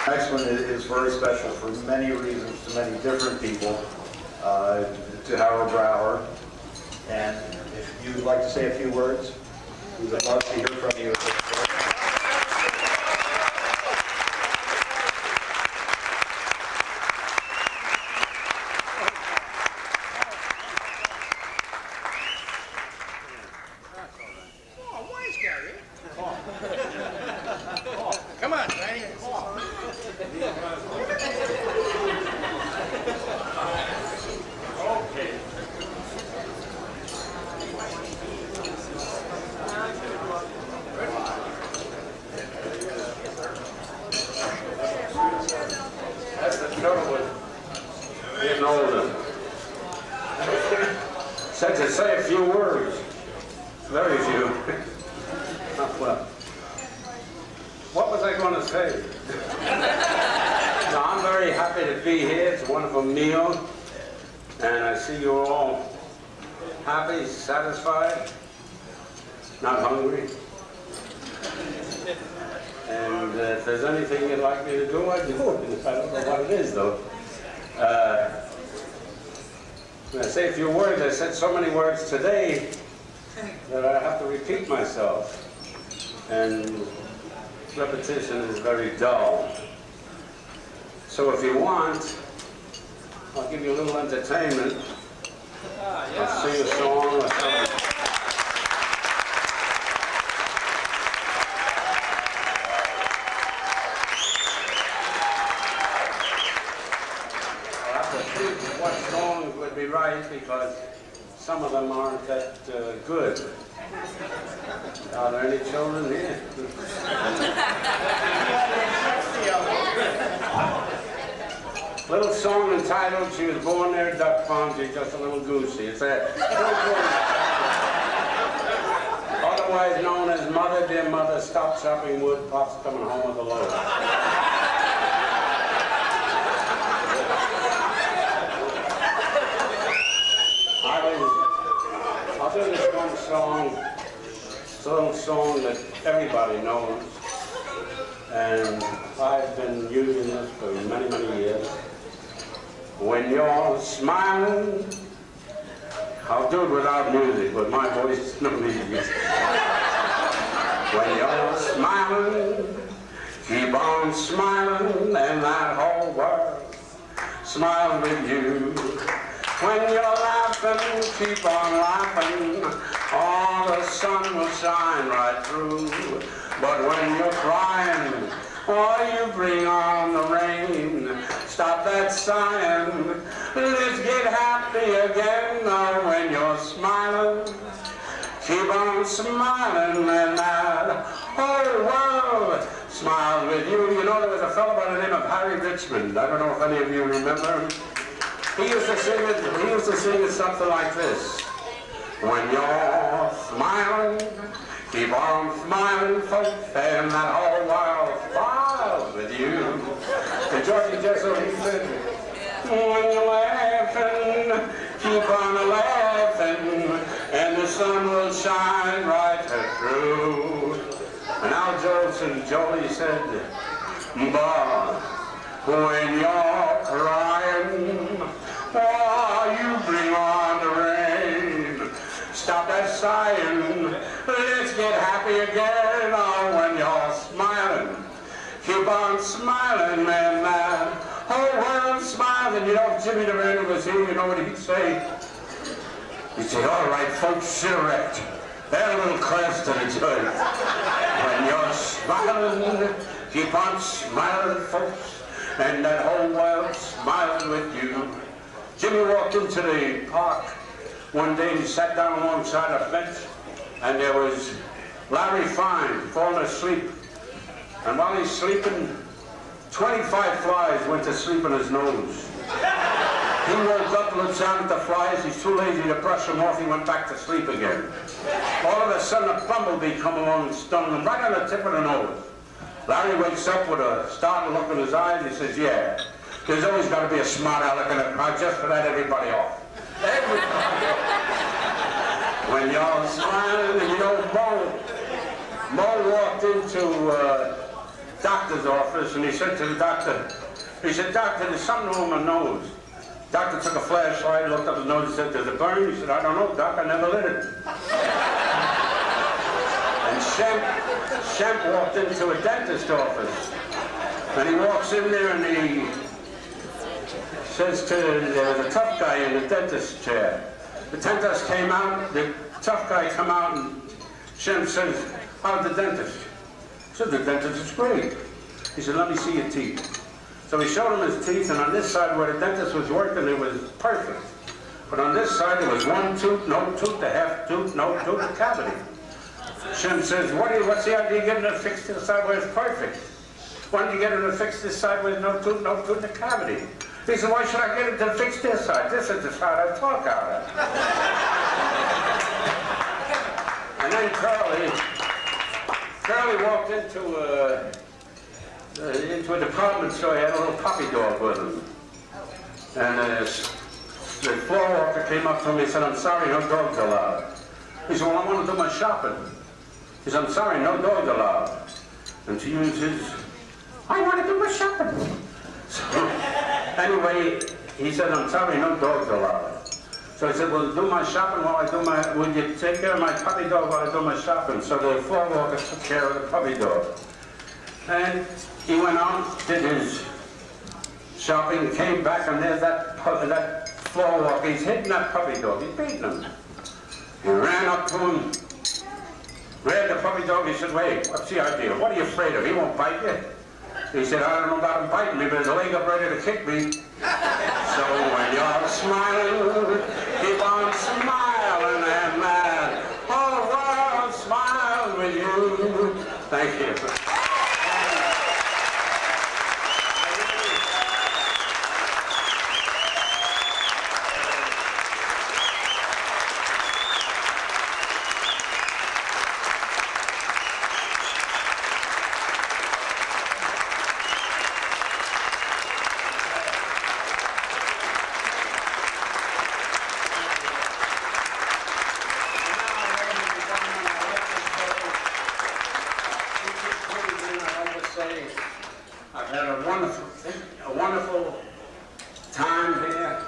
Next one is very special for many reasons to many different people, to Harold Brower. And if you'd like to say a few words, we would love to hear from you. Come on, Danny. Okay. That's the trouble with getting older. Said to say a few words. Very few. Well, what was I going to say? No, I'm very happy to be here. It's a wonderful meal. And I see you're all happy, satisfied, not hungry. And if there's anything you'd like me to do, I do it. I don't know what it is, though. When I say a few words, I said so many words today that I have to repeat myself. And repetition is very dull. So if you want, I'll give you a little entertainment. I'll sing a song or something. I'll have to think what songs would be right because some of them aren't that good. Are there any children here? Little song entitled "She Was Born Near Duck Pond, She's Just a Little Goosey." It's that. Otherwise known as "Mother, Dear Mother, Stop Chopping Wood, Pop's Coming Home with a Load." I'll do this one song. It's a little song that everybody knows, and I've been using this for many, many years. When you're smiling, I'll do it without music, but my voice is no music. When you're smiling, keep on smiling, and that whole world smiles with you. When you're laughing, keep on laughing, all the sun will shine right through. But when you're crying, oh, you bring on the rain. Stop that sighing, let's get happy again. Oh, when you're smiling, keep on smiling, and that whole world smiles with you. You know, there was a fellow by the name of Harry Richmond. I don't know if any of you remember him. He used to sing it something like this. When you're smiling, keep on smiling, folks, and that whole world smiles with you. And Georgie Jessel, he said, when you're laughing, keep on laughing, and the sun will shine right through. And Al Jolie said, but when you're crying, oh, you bring on the rain. Stop that sighing, let's get happy again. Oh, when you're smiling, keep on smiling, and that whole world smiling. You know, if Jimmy DeRaney was here, you know what he'd say? He'd say, all right, folks, sit erect. Add a little class to the joint. When you're smiling, keep on smiling, folks, and that whole world smiling with you. Jimmy walked into the park one day and he sat down alongside a bench, and there was Larry Fine falling asleep. And while he's sleeping, 25 flies went to sleep in his nose. He woke up, looked down at the flies, he's too lazy to brush them off, he went back to sleep again. All of a sudden a bumblebee come along and stung him right on the tip of the nose. Larry wakes up with a startled look in his eyes, he says, yeah, there's always got to be a smart aleck in a crowd just to let everybody off. Everybody off. When you're smiling, and you know, Mo walked into doctor's office, and he said to the doctor, he said, "Doctor, there's something wrong with my nose." Doctor took a flashlight, looked up his nose, and said, "There's a burn?" He said, "I don't know, Doc, I never lit it." And Shemp walked into a dentist office. And he walks in there and he says to the tough guy in the dentist chair. The dentist came out, the tough guy come out, and Shemp says, "How's the dentist?" He said, "The dentist is great." He said, "Let me see your teeth." So he showed him his teeth, and on this side where the dentist was working, it was perfect. But on this side, there was one tooth, no tooth, a half tooth, no tooth, a cavity. Shemp says, what's the idea of getting it fixed this side where it's perfect? Why don't you get it to fix this side where there's no tooth, a cavity? He said, "Why should I get it to fix this side? This is the side I talk out of." And then Curly walked into a department store. He had a little puppy dog with him. And the floor walker came up to him and said, "I'm sorry, no dogs allowed." He said, "Well, I want to do my shopping." He said, "I'm sorry, no dogs allowed." And to use his, "I want to do my shopping." So, anyway, he said, "I'm sorry, no dogs allowed." So he said, "Well, do my shopping while I do my, will you take care of my puppy dog while I do my shopping?" So the floor walker took care of the puppy dog. And he went out, did his shopping, came back, and there's that floor walker. He's hitting that puppy dog. He's beating him. He ran up to him, grabbed the puppy dog. He said, "Wait, what's the idea? What are you afraid of? He won't bite you." He said, "I don't know about him biting me, but his leg up ready to kick me." So when you're smiling, keep on smiling, and that whole world smiles with you. Thank you. I've had a wonderful time here.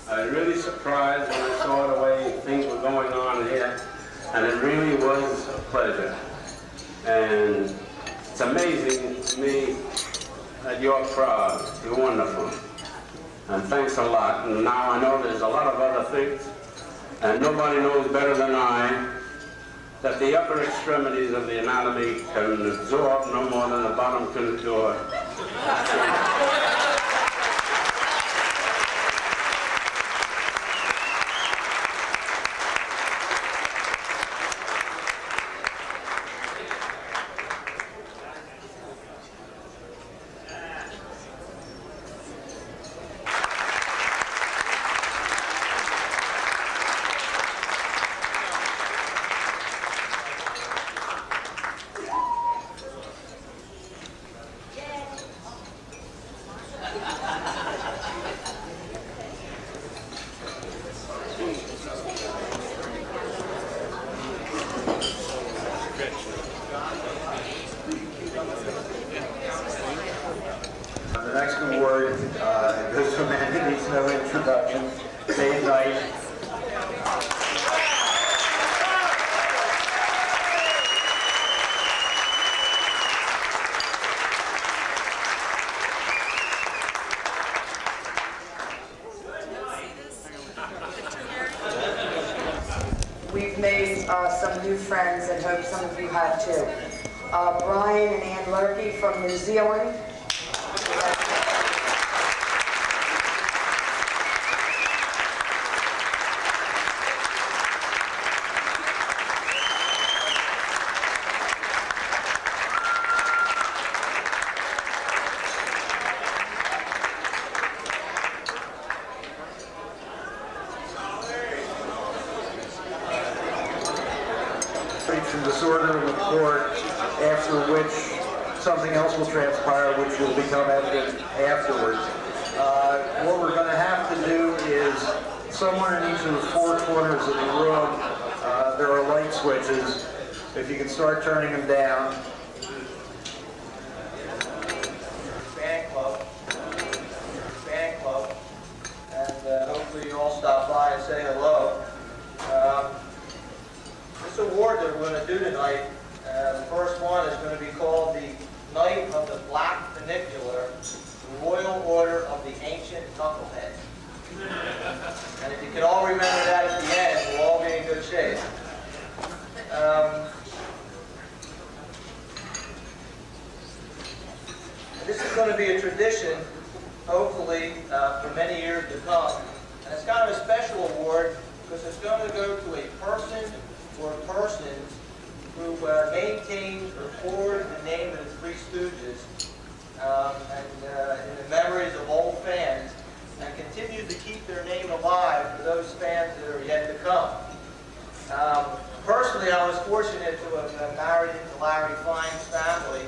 I was really surprised when I saw the way things were going on here, and it really was a pleasure. And it's amazing to me that you're proud. You're wonderful. And thanks a lot. And now I know there's a lot of other things, and nobody knows better than I that the upper extremities of the anatomy can absorb no more than the bottom can endure. The next award goes to a man who needs no introduction, Dave Knight. We've made some new friends and hope some of you have too. Brian and Ann Lurkey from New Zealand. Some disorder in the court, after which something else will transpire, which will become evident afterwards. What we're going to have to do is, somewhere in each of the four corners of the room, there are light switches. If you can start turning them down. going to be a tradition, hopefully, for many years to come. And it's kind of a special award because it's going to go to a person or persons who maintains or forwards the name of the Three Stooges in the memories of old fans, and continues to keep their name alive for those fans that are yet to come. Personally, I was fortunate to have married into Larry Fine's family,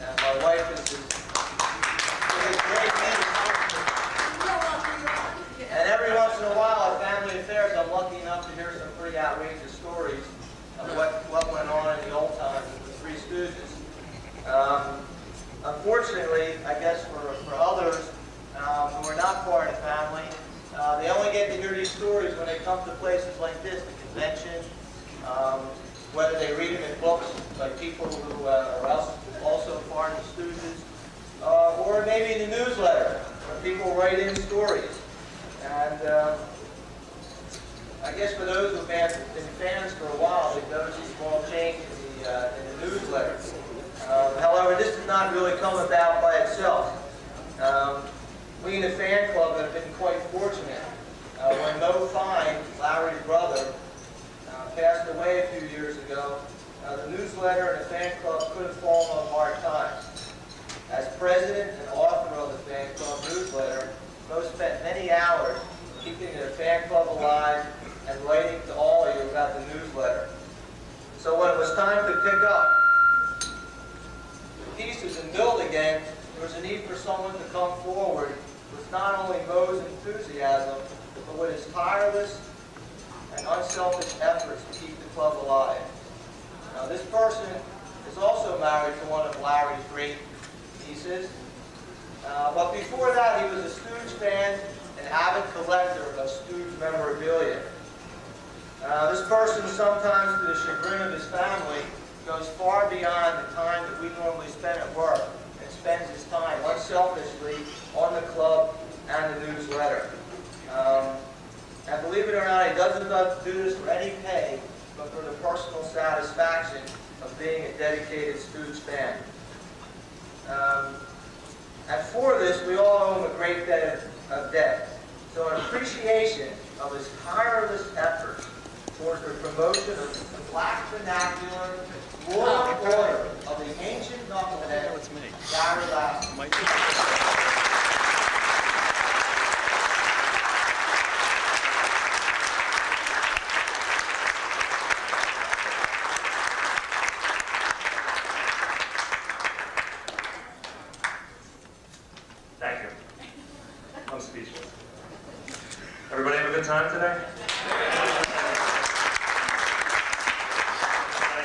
and my wife is a great lady. And every once in a while at family affairs, I'm lucky enough to hear some pretty outrageous stories of what went on in the old times with the Three Stooges. Unfortunately, I guess for others who are not part of the family, they only get to hear these stories when they come to places like this, the convention, whether they read them in books by people who are also part of the Stooges, or maybe in the newsletter, where people write in stories. And I guess for those who have been fans for a while, they've noticed a small change in the newsletter. However, this did not really come about by itself. We in the fan club have been quite fortunate. When Mo Fine, Larry's brother, passed away a few years ago, the newsletter and the fan club could have fallen on hard times. As president and author of the fan club newsletter, Mo spent many hours keeping the fan club alive and writing to all of you about the newsletter. So when it was time to pick up the pieces and build again, there was a need for someone to come forward with not only Mo's enthusiasm, but with his tireless and unselfish efforts to keep the club alive. Now, this person is also married to one of Larry's great nieces. But before that, he was a Stooge fan and avid collector of Stooge memorabilia. This person, sometimes to the chagrin of his family, goes far beyond the time that we normally spend at work and spends his time unselfishly on the club and the newsletter. And believe it or not, he doesn't do this for any pay, but for the personal satisfaction of being a dedicated Stooge fan. And for this, we all owe him a great debt of debt. So in appreciation of his tireless efforts towards the promotion of the black vernacular, royal order of the ancient knucklehead, Larry Lassiter. Thank you. I'm speechless. Everybody have a good time today?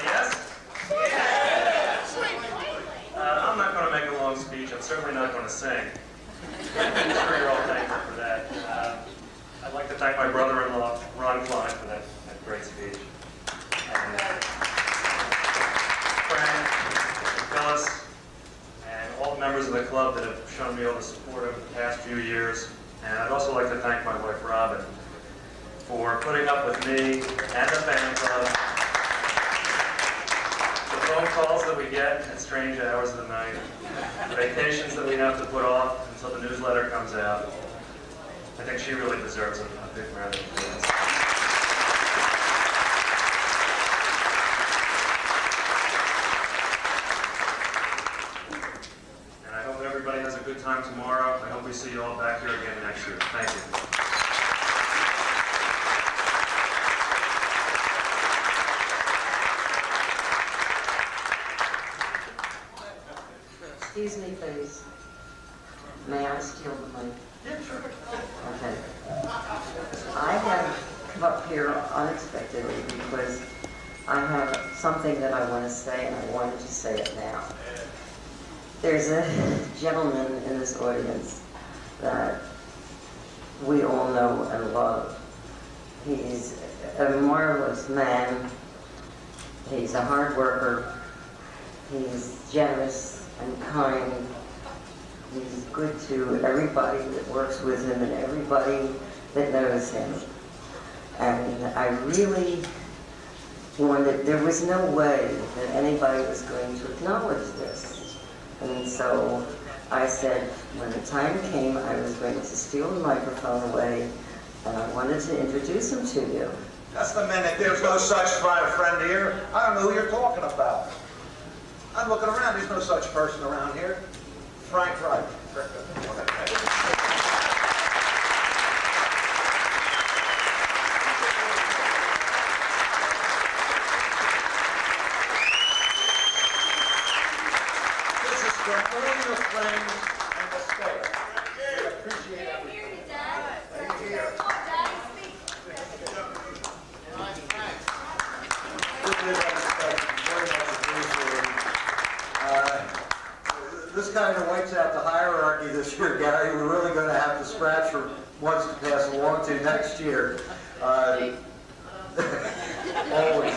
Yes? I'm not going to make a long speech. I'm certainly not going to sing. I'm sure you're all thankful for that. I'd like to thank my brother-in-law, Ron Klein, for that great speech. And Frank, and Phyllis, and all the members of the club that have shown me all the support over the past few years. And I'd also like to thank my wife, Robin, for putting up with me and the fan club. The phone calls that we get at strange hours of the night, the vacations that we have to put off until the newsletter comes out. I think she really deserves a big round of applause. And I hope everybody has a good time tomorrow. I hope we see you all back here again next year. Thank you. Excuse me, please. May I steal the mic? Yeah, sure. Okay. I have come up here unexpectedly because I have something that I want to say, and I wanted to say it now. There's a gentleman in this audience that we all know and love. He's a marvelous man. He's a hard worker. He's generous and kind. He's good to everybody that works with him and everybody that knows him. And I really wanted, there was no way that anybody was going to acknowledge this. And so I said, when the time came, I was going to steal the microphone away, and I wanted to introduce him to you. Just a minute, there's no such friend here. I don't know who you're talking about. I'm looking around, there's no such person around here. Frank Wright. This is from all your friends and the staff. We appreciate everything. Thank you. This kind of wipes out the hierarchy this year, Gary. We're really going to have to scratch for ones to pass along to next year. Always.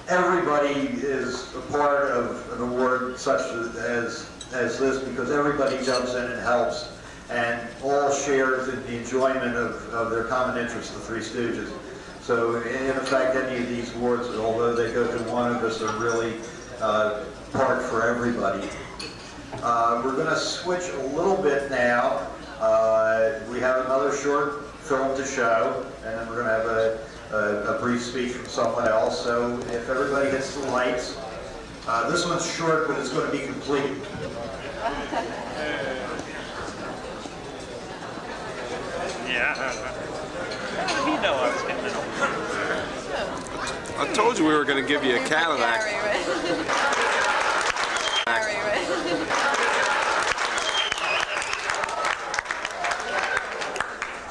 Everybody is a part of an award such as this because everybody jumps in and helps and all shares in the enjoyment of their common interest, the Three Stooges. So in effect, any of these awards, although they go to one of us, are really part for everybody. We're going to switch a little bit now. We have another short film to show, and then we're going to have a brief speech from someone else. So if everybody hits the lights, this one's short, but it's going to be complete. I told you we were going to give you a Cadillac.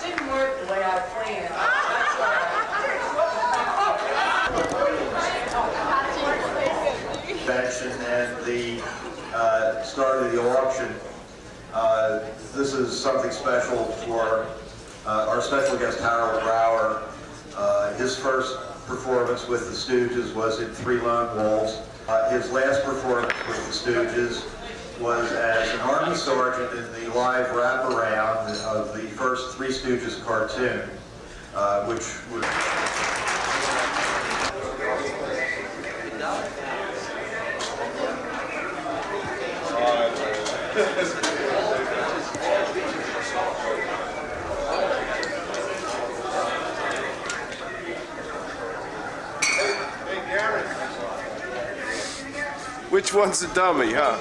Didn't work the way I planned. Convention and the start of the auction. This is something special for our special guest Harold Brower. His first performance with the Stooges was in Three Lone Wolves. His last performance with the Stooges was as an Army sergeant in the live wraparound of the first Three Stooges cartoon, which was... Which one's the dummy, huh?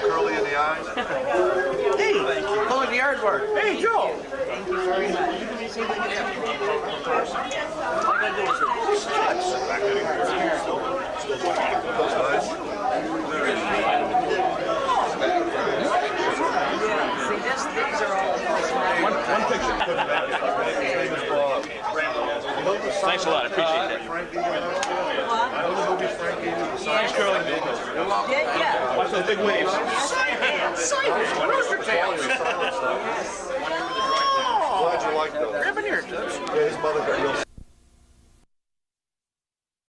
Curly in the eyes. Hey, pulling the yard work. Hey, Joe. Thank you very much. These are all One picture. Thanks a lot. I appreciate that. Frank, I know the movie Frank. Thanks, Curly. Yeah. Watch those big waves. Simon, rooster tails. Glad you liked those. Grab in here, Toots. Yeah, his mother got real